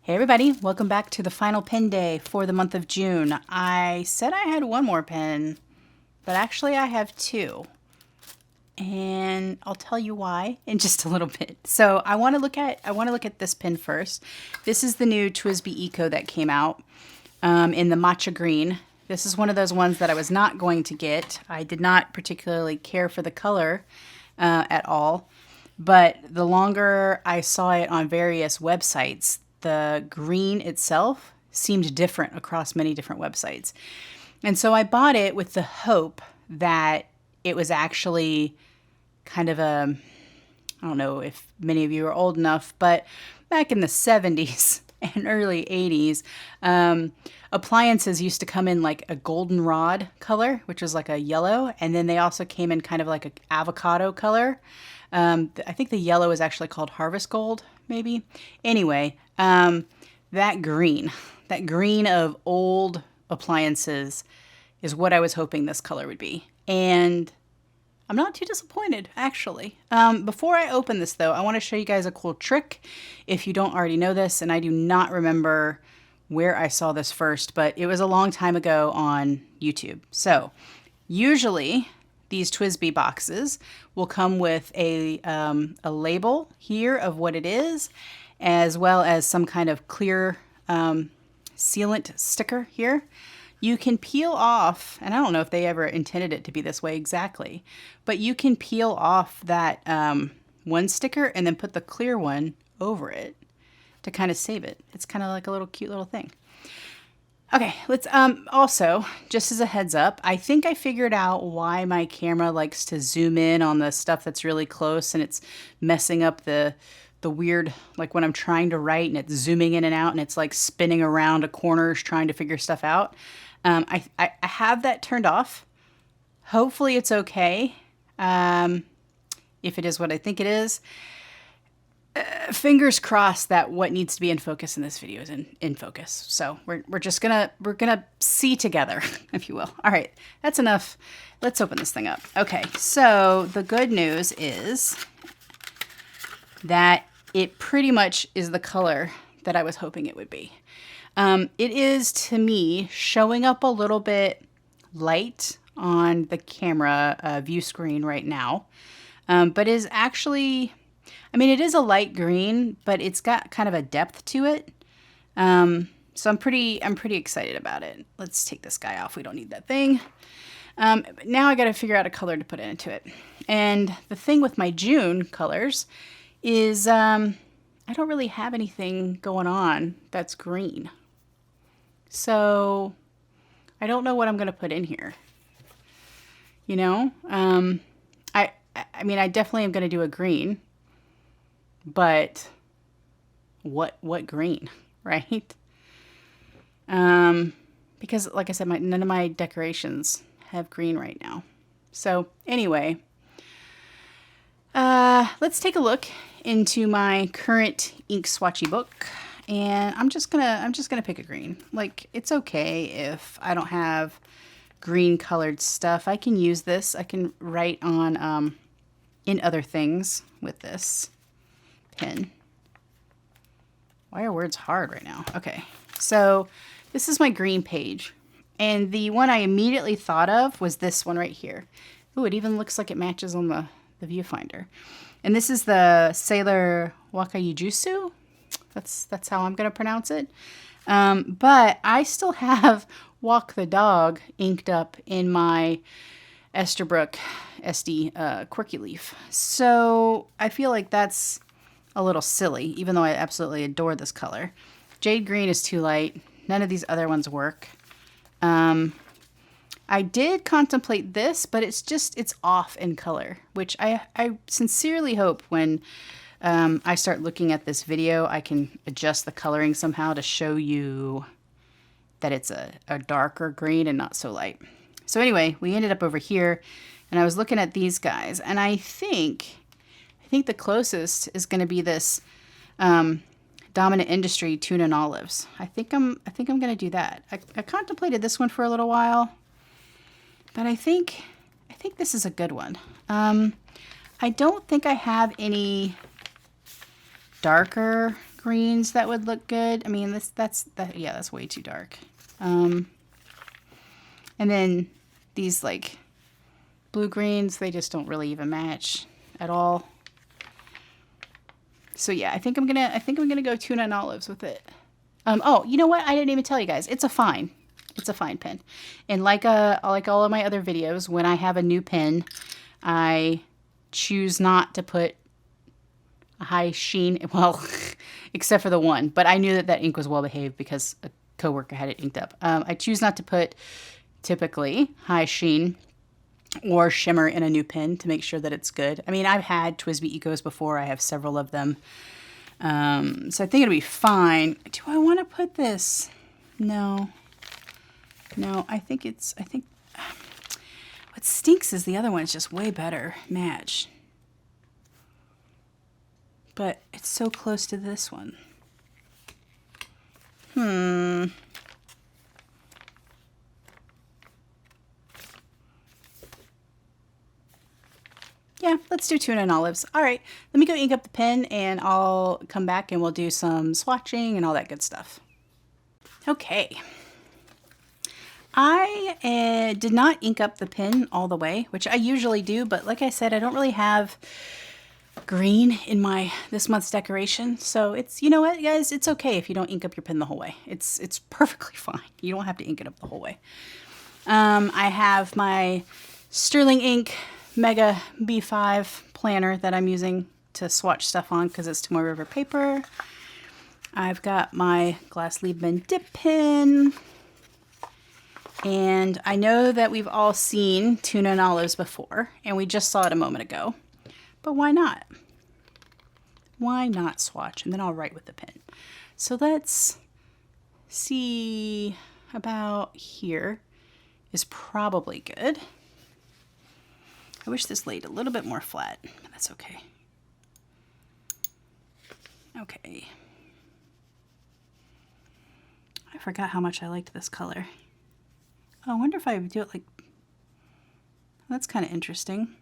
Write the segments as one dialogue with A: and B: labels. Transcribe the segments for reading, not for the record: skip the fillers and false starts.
A: Hey everybody, welcome back to the final pen day for the month of June. I said I had one more pen, but actually I have two. And I'll tell you why in just a little bit. So I want to look at this pen first. This is the new TWSBI ECO that came out in the matcha green. This is one of those ones that I was not going to get. I did not particularly care for the color at all, but the longer I saw it on various websites, the green itself seemed different across many different websites. And so I bought it with the hope that it was actually kind of a, I don't know if many of you are old enough, but back in the 70s and early 80s, appliances used to come in like a goldenrod color, which was like a yellow. And then they also came in kind of like an avocado color. I think the yellow is actually called harvest gold, maybe. Anyway, that green of old appliances is what I was hoping this color would be. And I'm not too disappointed, actually. Before I open this, though, I want to show you guys a cool trick if you don't already know this, and I do not remember where I saw this first, but it was a long time ago on YouTube. So usually these TWSBI boxes will come with a label here of what it is, as well as some kind of clear sealant sticker here. You can peel off, and I don't know if they ever intended it to be this way exactly, but you can peel off that one sticker and then put the clear one over it to kind of save it. It's kind of like a little cute little thing. Okay, let's also, just as a heads up, I think I figured out why my camera likes to zoom in on the stuff that's really close and it's messing up the weird, like when I'm trying to write and it's zooming in and out and it's like spinning around a corners trying to figure stuff out. I have that turned off. Hopefully it's okay. If it is what I think it is. Fingers crossed that what needs to be in focus in this video is in focus. So we're just gonna see together, if you will. All right, that's enough. Let's open this thing up. Okay, so the good news is that it pretty much is the color that I was hoping it would be. It is, to me, showing up a little bit light on the camera view screen right now, but is actually, I mean, it is a light green, but it's got kind of a depth to it. So I'm pretty excited about it. Let's take this guy off. We don't need that thing. Now I got to figure out a color to put into it. And the thing with my June colors is I don't really have anything going on that's green. So I don't know what I'm going to put in here. You know, I mean, I definitely am going to do a green, but what green, right? Because like I said, none of my decorations have green right now. So anyway, let's take a look into my current ink swatchy book, and I'm just gonna pick a green. Like, it's okay if I don't have green colored stuff. I can use this. I can write on in other things with this pen. Why are words hard right now? Okay, so this is my green page, and the one I immediately thought of was this one right here. Ooh, it even looks like it matches on the viewfinder. And this is the Sailor Wakayujusu. That's how I'm going to pronounce it. But I still have Walk the Dog inked up in my Esterbrook SD Quirky Leaf. So I feel like that's a little silly, even though I absolutely adore this color. Jade Green is too light. None of these other ones work. I did contemplate this, but it's off in color, which I sincerely hope when I start looking at this video, I can adjust the coloring somehow to show you that it's a darker green and not so light. So anyway, we ended up over here, and I was looking at these guys, and I think the closest is going to be this Dominant Industry Tuna and Olives. I think I'm going to do that. I contemplated this one for a little while, but I think this is a good one. I don't think I have any darker greens that would look good. I mean, yeah, that's way too dark. And then these like blue greens, they just don't really even match at all. So yeah, I think I'm gonna go tuna and olives with it. Oh, you know what? I didn't even tell you guys. It's a fine pen. And like all of my other videos, when I have a new pen, I choose not to put a high sheen, well, except for the one, but I knew that ink was well behaved because a coworker had it inked up. I choose not to put typically high sheen or shimmer in a new pen to make sure that it's good. I mean, I've had TWSBI Ecos before. I have several of them. So I think it'll be fine. Do I want to put this? No, I think what stinks is the other one is just way better match. But it's so close to this one. Yeah, let's do tuna and olives. All right, let me go ink up the pen and I'll come back and we'll do some swatching and all that good stuff. Okay. I did not ink up the pen all the way, which I usually do, but like I said, I don't really have green in this month's decoration. So it's, you know what, guys, it's okay if you don't ink up your pen the whole way. It's perfectly fine. You don't have to ink it up the whole way. I have my Sterling Ink Mega B5 planner that I'm using to swatch stuff on because it's Tomoe River paper. I've got my Glass Liebman dip pen. And I know that we've all seen tuna and olives before, and we just saw it a moment ago. But why not? Why not swatch? And then I'll write with the pen. So let's see, about here is probably good. I wish this laid a little bit more flat, but that's okay. Okay. I forgot how much I liked this color. Oh, I wonder if I would do it like, that's kind of interesting.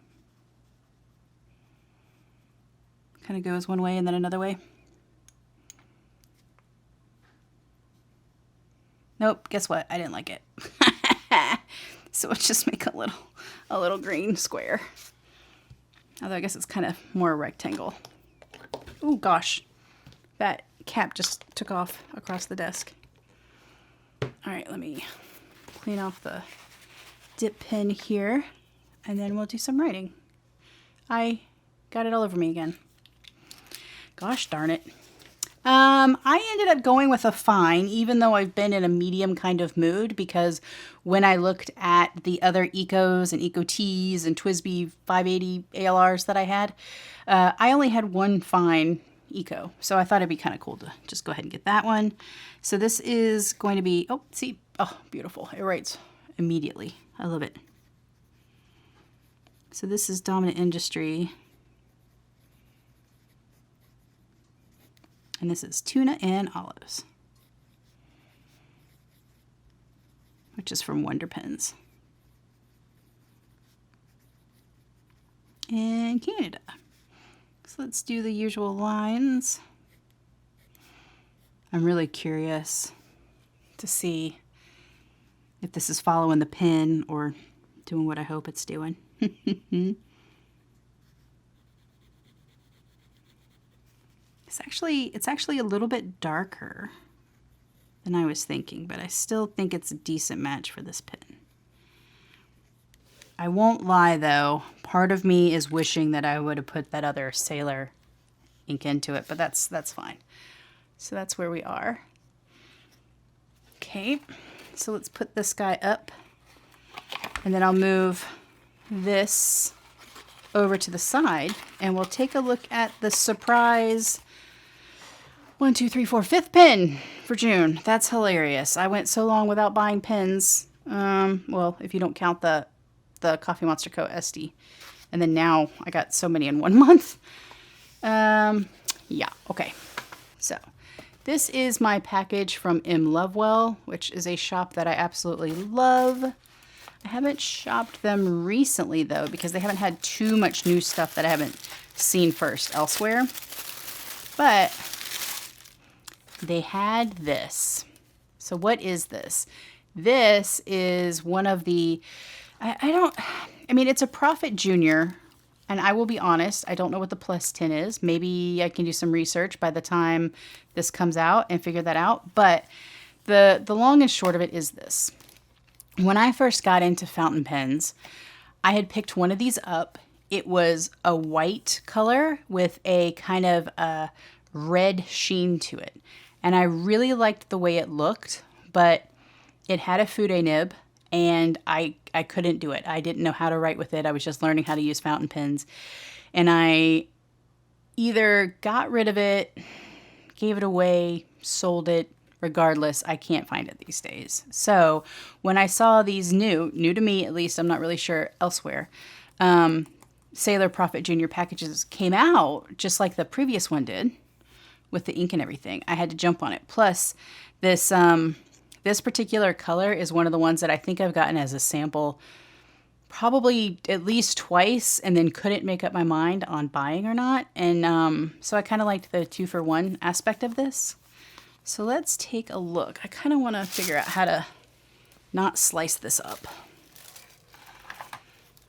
A: Kind of goes one way and then another way. Nope, guess what? I didn't like it. So let's just make a little green square. Although I guess it's kind of more a rectangle. Oh gosh, that cap just took off across the desk. All right, let me clean off the dip pen here, and then we'll do some writing. I got it all over me again. Gosh darn it. I ended up going with a fine, even though I've been in a medium kind of mood, because when I looked at the other Ecos and Eco Teas and TWSBI 580 ALRs that I had, I only had one fine Eco. So I thought it'd be kind of cool to just go ahead and get that one. So this is going to be, oh, see, oh, beautiful. It writes immediately. I love it. So this is Dominant Industry. And this is Tuna and Olives, which is from Wonder Pens in Canada. So let's do the usual lines. I'm really curious to see if this is following the pen or doing what I hope it's doing. It's actually a little bit darker than I was thinking, but I still think it's a decent match for this pen. I won't lie though, part of me is wishing that I would have put that other Sailor ink into it, but that's fine. So that's where we are. Okay, so let's put this guy up, and then I'll move this over to the side, and we'll take a look at the surprise 1, 2, 3, 4, 5th pen for June. That's hilarious. I went so long without buying pens. Well, if you don't count the Coffee Monster Co. SD. And then now I got so many in 1 month. Yeah, okay. So this is my package from M. Lovewell, which is a shop that I absolutely love. I haven't shopped them recently though, because they haven't had too much new stuff that I haven't seen first elsewhere. But they had this. So what is this? This is one of the, I mean, it's a Profit Junior, and I will be honest, I don't know what the plus 10 is. Maybe I can do some research by the time this comes out and figure that out. But the long and short of it is this. When I first got into fountain pens, I had picked one of these up. It was a white color with a kind of a red sheen to it. And I really liked the way it looked, but it had a Fude nib, and I couldn't do it. I didn't know how to write with it. I was just learning how to use fountain pens. And I either got rid of it, gave it away, sold it. Regardless, I can't find it these days. So when I saw these new to me at least, I'm not really sure elsewhere, Sailor Profit Junior packages came out just like the previous one did with the ink and everything. I had to jump on it. Plus, this particular color is one of the ones that I think I've gotten as a sample probably at least twice and then couldn't make up my mind on buying or not. And so I kind of liked the 2-for-1 aspect of this. So let's take a look. I kind of want to figure out how to not slice this up.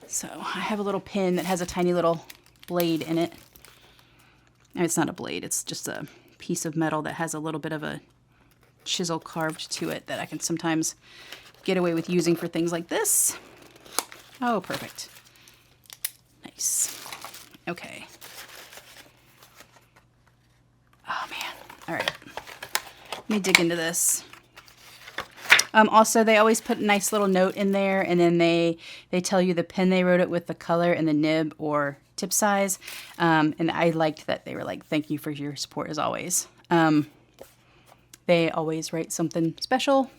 A: So I have a little pin that has a tiny little blade in it. No, it's not a blade. It's just a piece of metal that has a little bit of a chisel carved to it that I can sometimes get away with using for things like this. Oh, perfect. Nice. Okay. Oh, man. All right. Let me dig into this. Also, they always put a nice little note in there, and then they tell you the pen they wrote it with, the color, and the nib or tip size. And I liked that they were like, thank you for your support as always. They always write something special.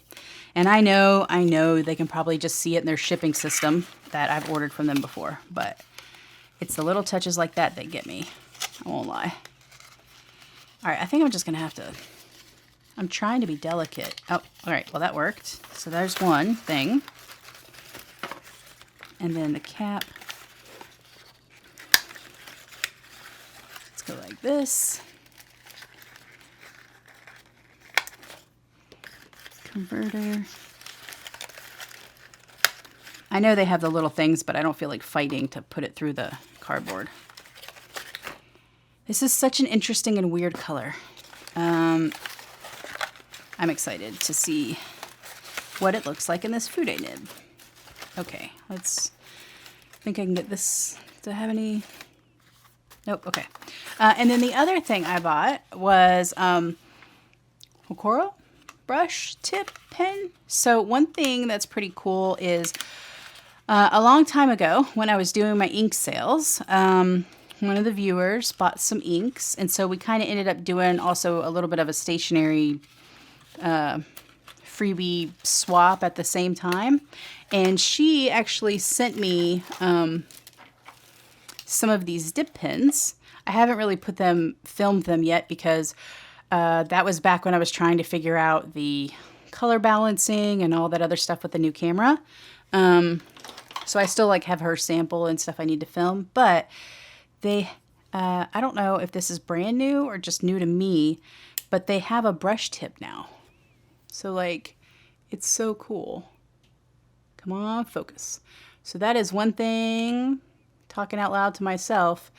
A: And I know they can probably just see it in their shipping system that I've ordered from them before. But it's the little touches like that that get me. I won't lie. All right, I think I'm just going to have to... I'm trying to be delicate. Oh, all right. Well, that worked. So there's one thing. And then the cap. Let's go like this. Converter. I know they have the little things, but I don't feel like fighting to put it through the cardboard. This is such an interesting and weird color. I'm excited to see what it looks like in this Fude nib. Okay, let's think I can get this to have any... Nope, okay. And then the other thing I bought was Kyokkou brush tip pen. So one thing that's pretty cool is a long time ago when I was doing my ink sales, one of the viewers bought some inks, and so we kind of ended up doing also a little bit of a stationery freebie swap at the same time. And she actually sent me some of these dip pens. I haven't really filmed them yet because that was back when I was trying to figure out the color balancing and all that other stuff with the new camera. So I still have her sample and stuff I need to film, but they, I don't know if this is brand new or just new to me, but they have a brush tip now. So it's so cool. Come on, focus. So that is one thing, talking out loud to myself,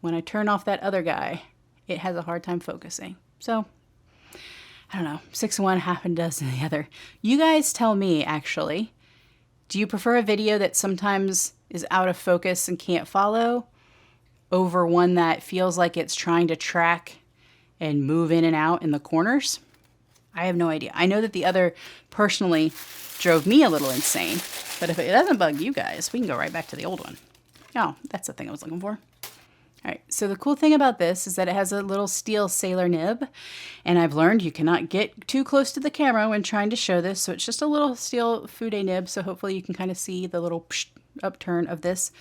A: when I turn off that other guy, it has a hard time focusing. So, I don't know, 6 of one, half a dozen of the other. You guys tell me, actually, do you prefer a video that sometimes is out of focus and can't follow over one that feels like it's trying to track and move in and out in the corners? I have no idea. I know that the other personally drove me a little insane, but if it doesn't bug you guys, we can go right back to the old one. Oh, that's the thing I was looking for. All right, so the cool thing about this is that it has a little steel sailor nib, and I've learned you cannot get too close to the camera when trying to show this, so it's just a little steel Fude nib, so hopefully you can kind of see the little upturn of this.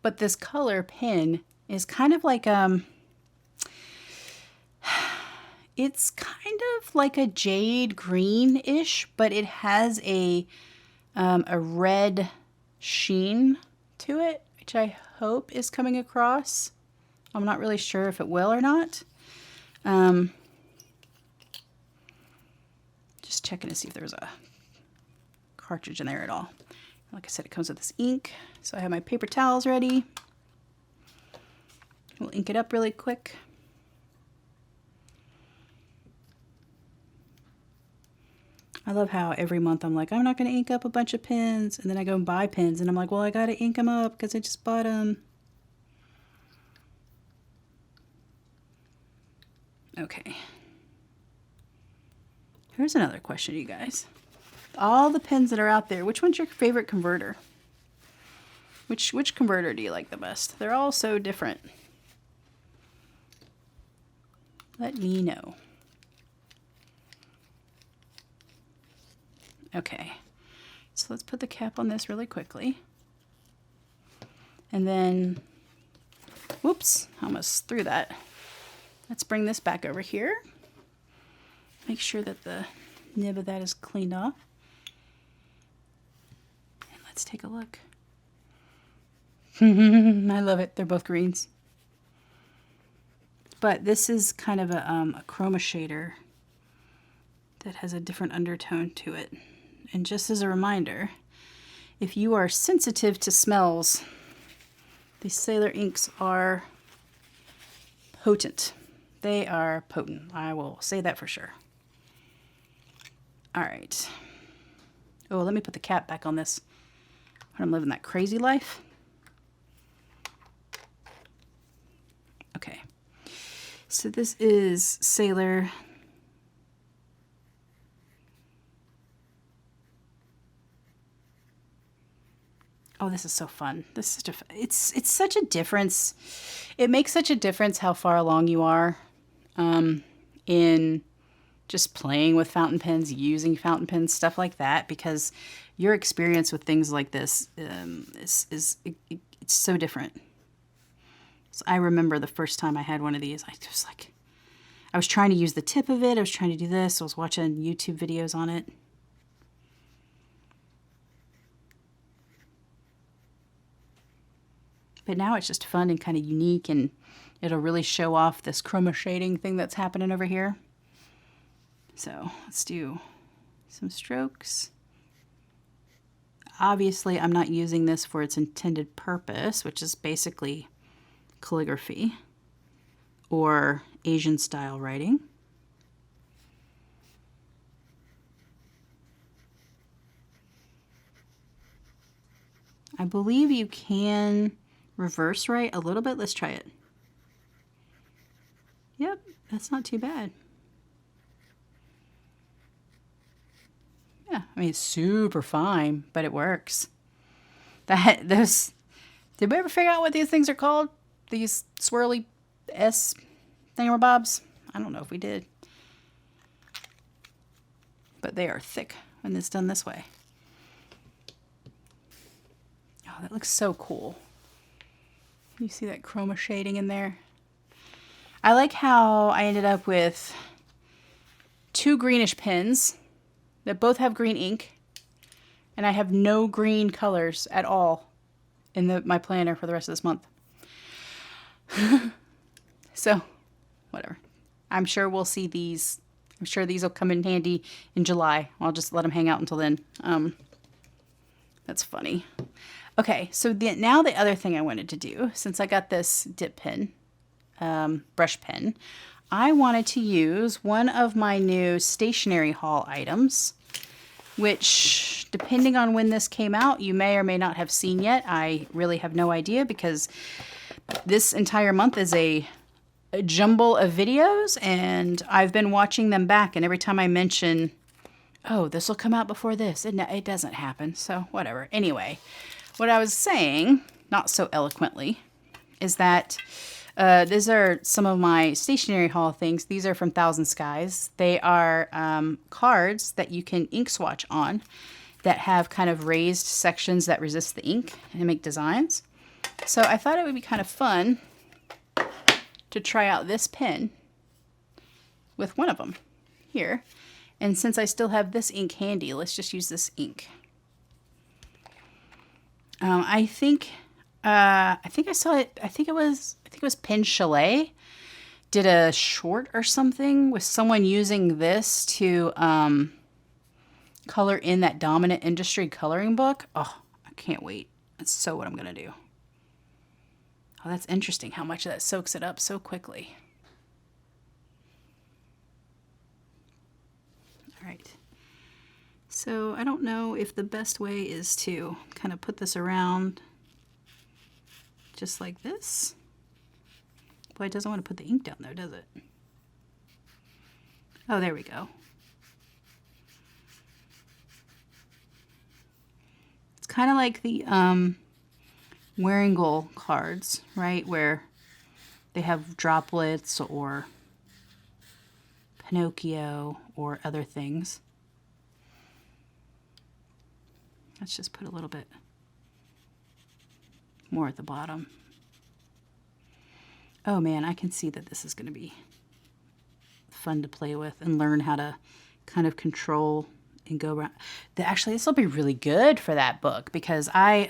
A: But this color pen is kind of like it's kind of like a jade green-ish, but it has a red sheen to it, which I hope is coming across. I'm not really sure if it will or not. checking to see if there was a cartridge in there at all. Like I said, it comes with this ink. So I have my paper towels ready. We'll ink it up really quick. I love how every month I'm like, I'm not going to ink up a bunch of pens. And then I go and buy pens. And I'm like, well, I got to ink them up because I just bought them. Okay. Here's another question, you guys. All the pens that are out there, which one's your favorite converter? Which converter do you like the best? They're all so different. Let me know. Okay, so let's put the cap on this really quickly. And then, whoops, I almost threw that. Let's bring this back over here. Make sure that the nib of that is cleaned off. And let's take a look. I love it. They're both greens. But this is kind of a chroma shader that has a different undertone to it. And just as a reminder, if you are sensitive to smells, these Sailor inks are potent. They are potent. I will say that for sure. All right. Oh, let me put the cap back on this when I'm living that crazy life. Okay. So this is Sailor. Oh, this is so fun. This is such a, it's such a difference. It makes such a difference how far along you are in just playing with fountain pens, using fountain pens, stuff like that, because your experience with things like this it's so different. So I remember the first time I had one of these, I was trying to use the tip of it. I was trying to do this. I was watching YouTube videos on it. But now it's just fun and kind of unique, and it'll really show off this chroma shading thing that's happening over here. So let's do some strokes. Obviously, I'm not using this for its intended purpose, which is basically calligraphy or Asian style writing. I believe you can reverse write a little bit. Let's try it. Yep, that's not too bad. Yeah, I mean, it's super fine, but it works. Did we ever figure out what these things are called? These swirly S thingamabobs? I don't know if we did. But they are thick when it's done this way. Oh, that looks so cool. You see that chroma shading in there? I like how I ended up with two greenish pens that both have green ink, and I have no green colors at all in my planner for the rest of this month. So, whatever. I'm sure we'll see these. I'm sure these will come in handy in July. I'll just let them hang out until then. That's funny. Okay, so now the other thing I wanted to do, since I got this dip pen, brush pen, I wanted to use one of my new stationery haul items, which, depending on when this came out, you may or may not have seen yet. I really have no idea, because this entire month is a jumble of videos, and I've been watching them back, and every time I mention, oh, this will come out before this, it doesn't happen, so whatever. Anyway, what I was saying, not so eloquently, is that these are some of my stationery haul things. These are from Thousand Skies. They are cards that you can ink swatch on that have kind of raised sections that resist the ink and make designs. So I thought it would be kind of fun to try out this pen with one of them here. And since I still have this ink handy, let's just use this ink. I think I saw it. I think it was Pen Chalet did a short or something with someone using this to color in that Dominant Industry coloring book. Oh, I can't wait. That's so what I'm going to do. Oh, that's interesting how much of that soaks it up so quickly. All right. So I don't know if the best way is to kind of put this around just like this. Boy, it doesn't want to put the ink down there, does it? Oh, there we go. It's kind of like the Waringle cards, right? Where they have droplets or Pinocchio or other things. Let's just put a little bit more at the bottom. Oh man, I can see that this is going to be fun to play with and learn how to kind of control and go around. Actually, this will be really good for that book because I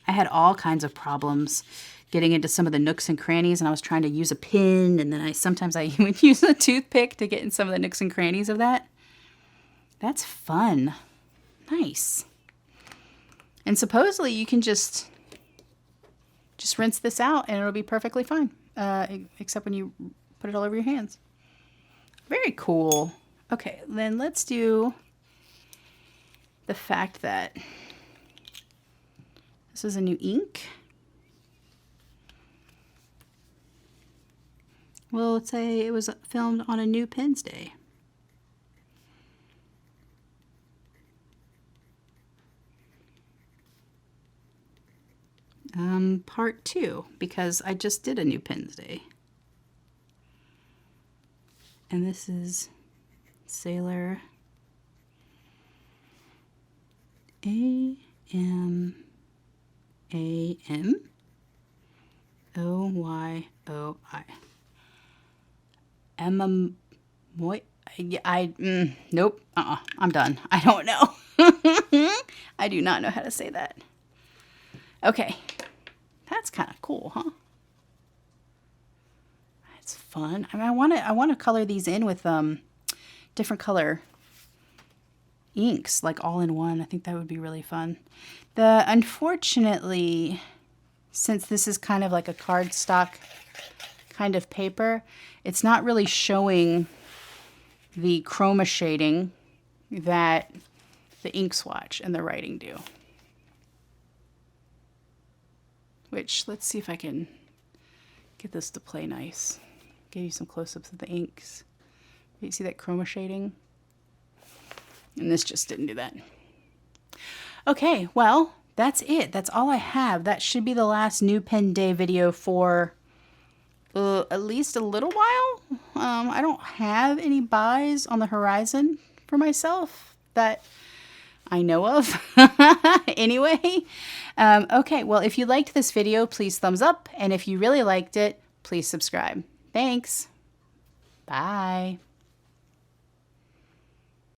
A: had all kinds of problems getting into some of the nooks and crannies, and I was trying to use a pin, and then sometimes I would use a toothpick to get in some of the nooks and crannies of that. That's fun. Nice. And supposedly you can just rinse this out and it'll be perfectly fine, except when you put it all over your hands. Very cool. Okay, then let's do the fact that this is a new ink. Well, let's say it was filmed on a new Pens Day. Part 2, because I just did a new Pens Day. And this is Sailor AMAMOYOI. Nope. I'm done. I don't know. I do not know how to say that. Okay. That's kind of cool, huh? That's fun. I mean, I want to color these in with different color inks, like all in one. I think that would be really fun. Unfortunately, since this is kind of like a cardstock kind of paper, it's not really showing the chroma shading that the ink swatch and the writing do. Which, let's see if I can get this to play nice. Give you some close-ups of the inks. You see that chroma shading? And this just didn't do that. Okay, well, that's it. That's all I have. That should be the last new Pen Day video for at least a little while. I don't have any buys on the horizon for myself that I know of. Anyway, okay, well, if you liked this video, please thumbs up. And if you really liked it, please subscribe. Thanks. Bye.